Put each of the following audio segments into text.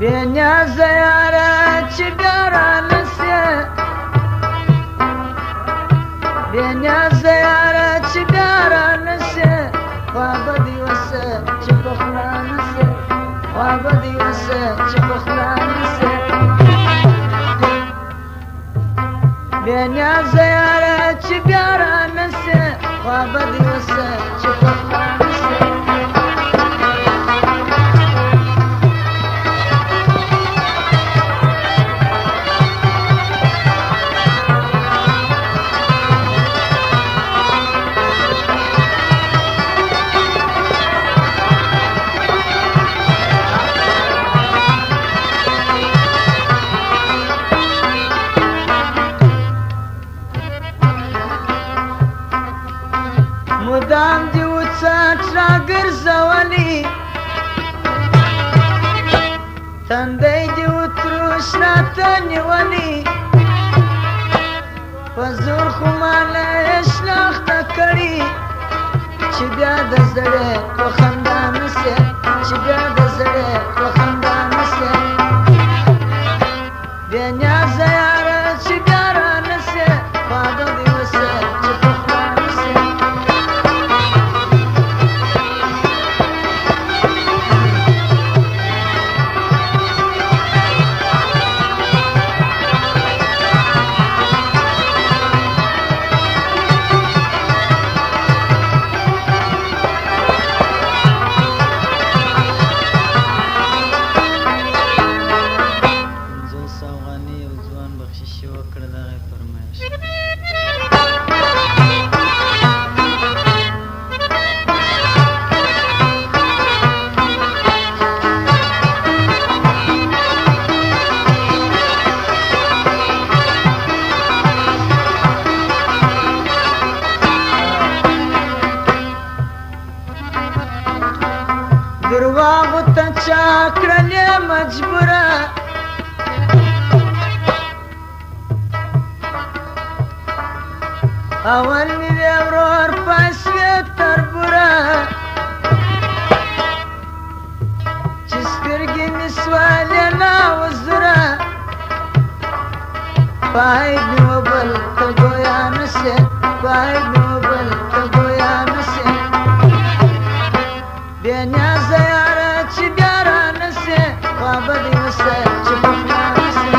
بێنیازە یارە چی بیارە لەسێ بێنیازە یارە چی بیارە لەسێ وا بەدیوەسە چی بەخلا نەسێ وا بەدیوەسە چی بەخلا نەسێ بێنیازە یارە چی بیارە لەسێ وا بەدیوەسە چی بەخلا نەسێ مدام دیوچەت ڕاگرزەوەلی تەندەی دیوتروش ناتەنیوەلی بەزۆر خومان لە هێشلاختەکەری چی بیا دەزەرێ وە خەندا نسێ چی بیا دەزەرێ وە خەندا نسێ بێنیازە یارە چی بیارە نسێ وا بەدیوەسە چی بەخلا نسێ دروغ چاکرە لێ مەجبورە ئەوەل میوێ ڕۆر پاسوێت تەربورە چسکرگی نسوە لێ ناوە زورە پای نۆبل کە گۆیان نسێ پای نۆبل کە گۆیان نسێ بێنیازە یارە چی بیارە نەسێ وا بەدیوەسە چی بەخلا نسێ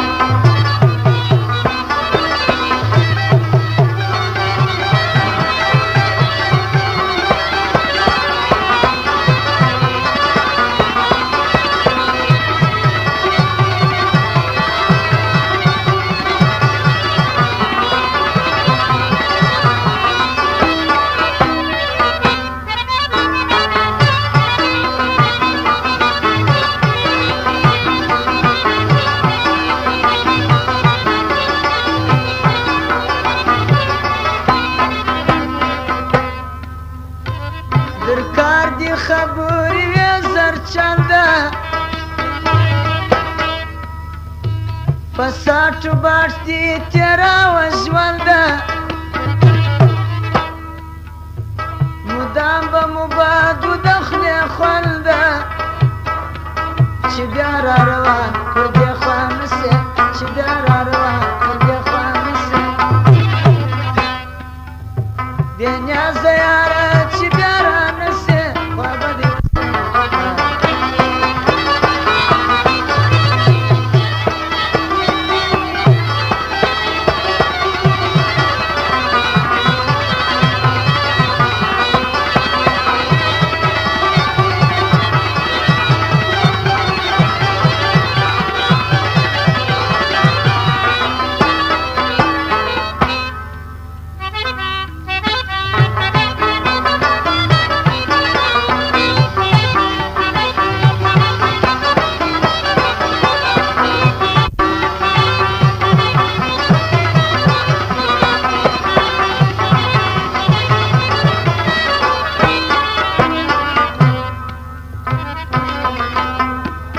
درکاردی خەبوری وێ زەرچەندە بەسات و باشتی تێراوە ژوەندە مدام بە موباد و دەخلێ خوێندە چی بیارەوان کوردێ خوا نسێ چی بیارەوان کوردێ خوا نسێ بێنیازە یارە چی بیارە نسێ وا بەدیوەسە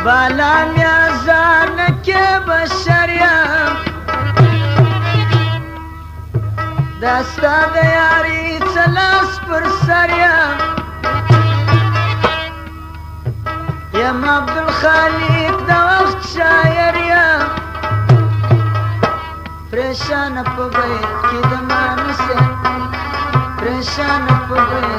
بالام یازانەکێ بە شەریان دەستا دەیاری چەلاس پرسەریان يا عبد الخالق ده وقت پریشان په بیت کې د مانوسه پریشان په بیت